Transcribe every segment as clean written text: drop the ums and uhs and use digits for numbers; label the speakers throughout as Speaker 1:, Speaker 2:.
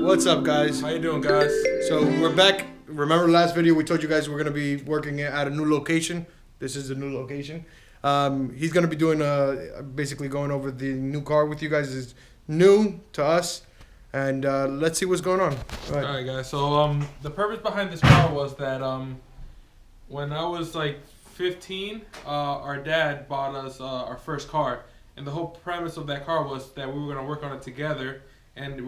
Speaker 1: What's up, guys?
Speaker 2: How you doing, guys?
Speaker 1: So we're back. Remember last video we told you guys we're gonna be working at a new location. This is the new location. He's gonna be doing basically going over the new car with you guys. Is new to us, and let's see what's going on.
Speaker 2: All right, guys. So the purpose behind this car was that when I was like 15, our dad bought us our first car, and the whole premise of that car was that we were gonna work on it together, and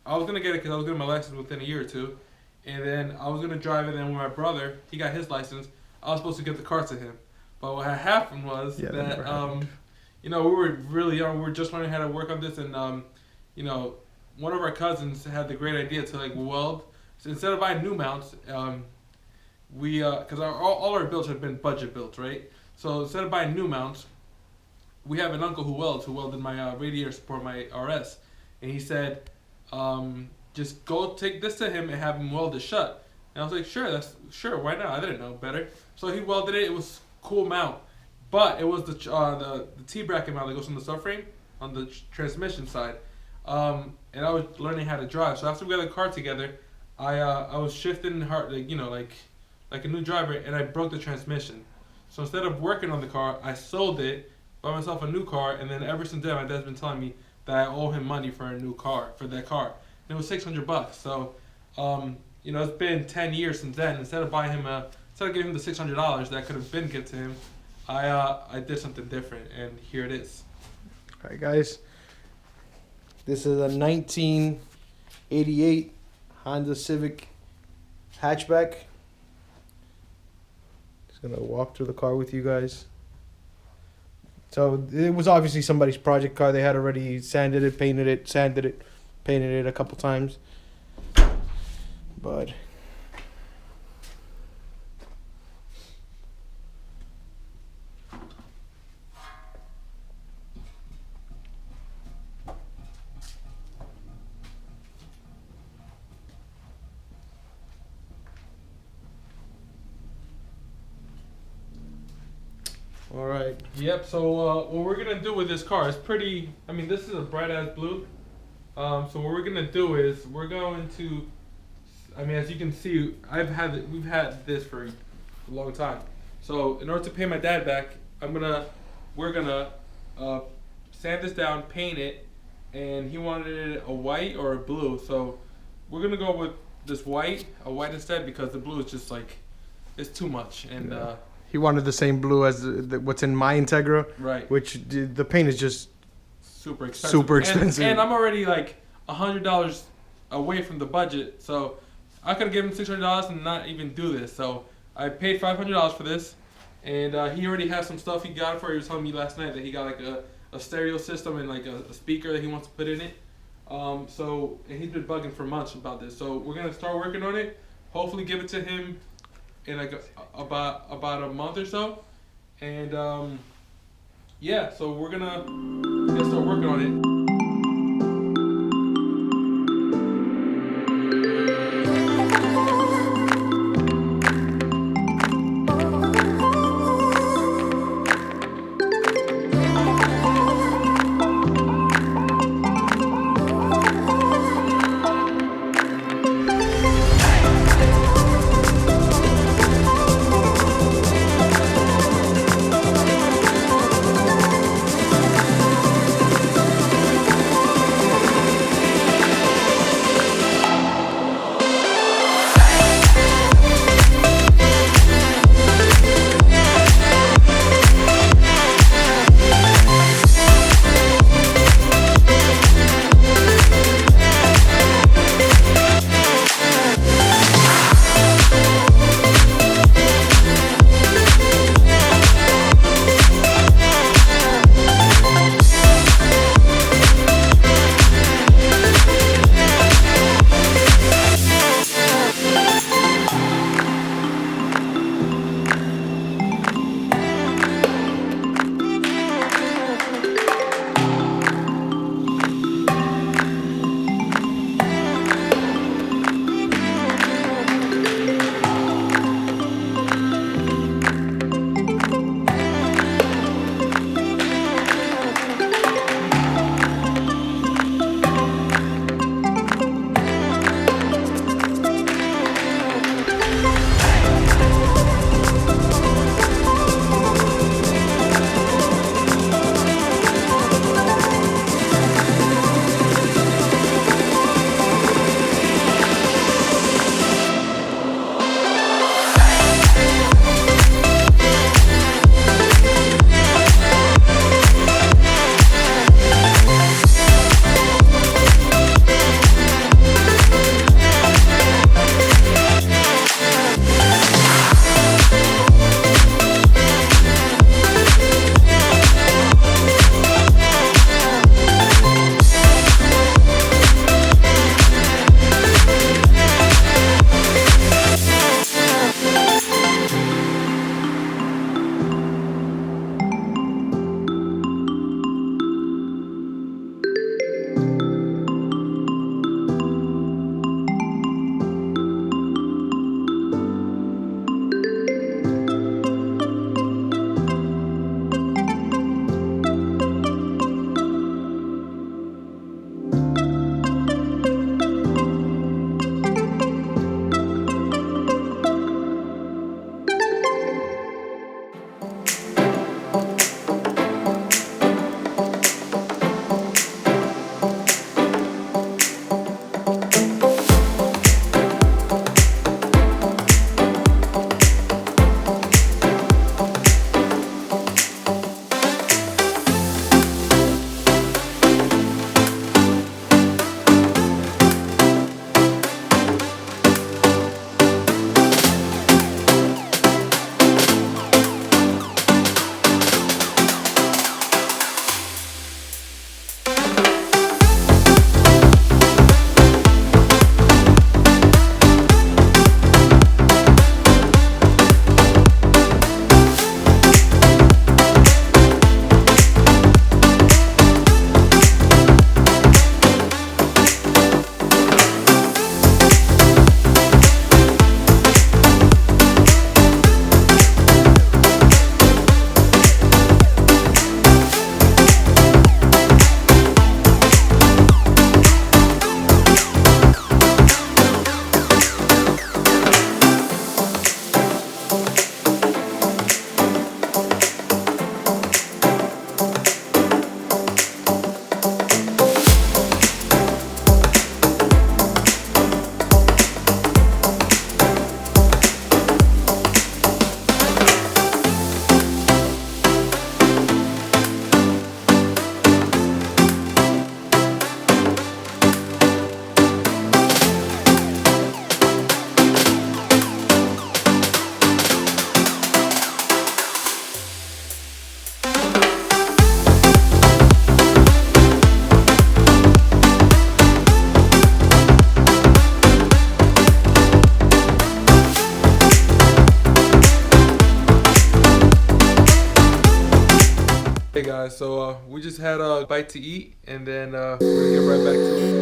Speaker 2: I was gonna get it because I was getting my license within a year or two, and then I was gonna drive it. And then with my brother, he got his license. I was supposed to get the car to him, but what had happened was that we were really young. We were just learning how to work on this, and one of our cousins had the great idea to like weld. So instead of buying new mounts, because all our builds have been budget builds, right? So instead of buying new mounts, we have an uncle who welded my radiator support, my RS, and he said, just go take this to him and have him weld it shut. And I was like, sure, why not? I didn't know better. So he welded it. It was a cool mount, but it was the T-bracket mount that goes on the subframe on the transmission side. And I was learning how to drive. So after we got the car together, I was shifting hard, like a new driver, and I broke the transmission. So instead of working on the car, I sold it, bought myself a new car, and then ever since then, my dad's been telling me that I owe him money for a new car, for that car. And it was $600. So, it's been 10 years since then. Instead of giving him the $600 that could have been given to him, I did something different, and here it is.
Speaker 1: All right, guys. This is a 1988 Honda Civic hatchback. Just gonna walk through the car with you guys. So it was obviously somebody's project car. They had already sanded it, painted it a couple times. But all right.
Speaker 2: Yep, so what we're going to do with this car is pretty, this is a bright ass blue. So what we're going to do is we're going to, as you can see, we've had this for a long time. So in order to pay my dad back, we're going to sand this down, paint it, and he wanted it a white or a blue. So we're going to go with this a white instead, because the blue is just it's too much. And
Speaker 1: he wanted the same blue as what's in my Integra,
Speaker 2: right?
Speaker 1: Which the paint is just
Speaker 2: super expensive. And I'm already like $100 away from the budget, so I could have given him $600 and not even do this. So I paid $500 for this, and he already has some stuff he got for it. He was telling me last night that he got like a stereo system and like a speaker that he wants to put in it. And he's been bugging for months about this. So we're gonna start working on it. Hopefully, give it to him in like about a month or so, and so we're gonna start working on it. Hey guys, so we just had a bite to eat, and then we're gonna get right back to it.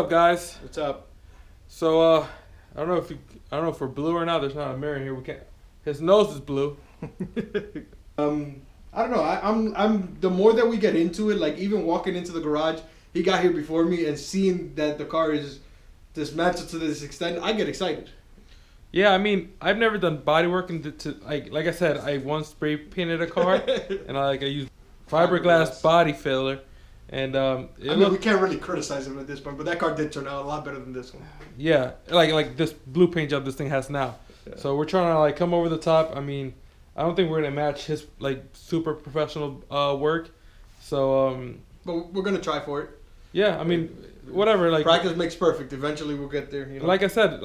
Speaker 2: up, guys?
Speaker 1: What's up?
Speaker 2: So I don't know if we're blue or not. There's not a mirror here. We can't. His nose is blue.
Speaker 1: I don't know. I'm the more that we get into it, like even walking into the garage, he got here before me, and seeing that the car is dismantled to this extent, I get excited.
Speaker 2: Yeah, I mean, I've never done body work like I said, I once spray painted a car and I used fiberglass body filler, and
Speaker 1: we can't really criticize him at this point, but that car did turn out a lot better than this one.
Speaker 2: Yeah, like this blue paint job this thing has now. Yeah. So we're trying to come over the top. I mean, I don't think we're gonna match his super professional work. So
Speaker 1: but we're gonna try for it.
Speaker 2: Yeah, I mean, whatever.
Speaker 1: Practice makes perfect. Eventually, we'll get there. You know?
Speaker 2: Like I said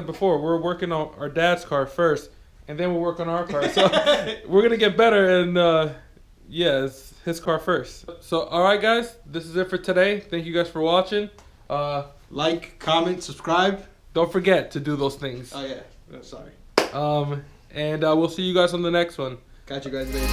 Speaker 2: before, we're working on our dad's car first, and then we'll work on our car. So we're gonna get better, and it's his car first. So all right, guys, this is it for today. Thank you guys for watching.
Speaker 1: Like, comment, subscribe.
Speaker 2: Don't forget to do those things.
Speaker 1: Oh yeah, sorry.
Speaker 2: And we'll see you guys on the next one.
Speaker 1: Catch you guys later.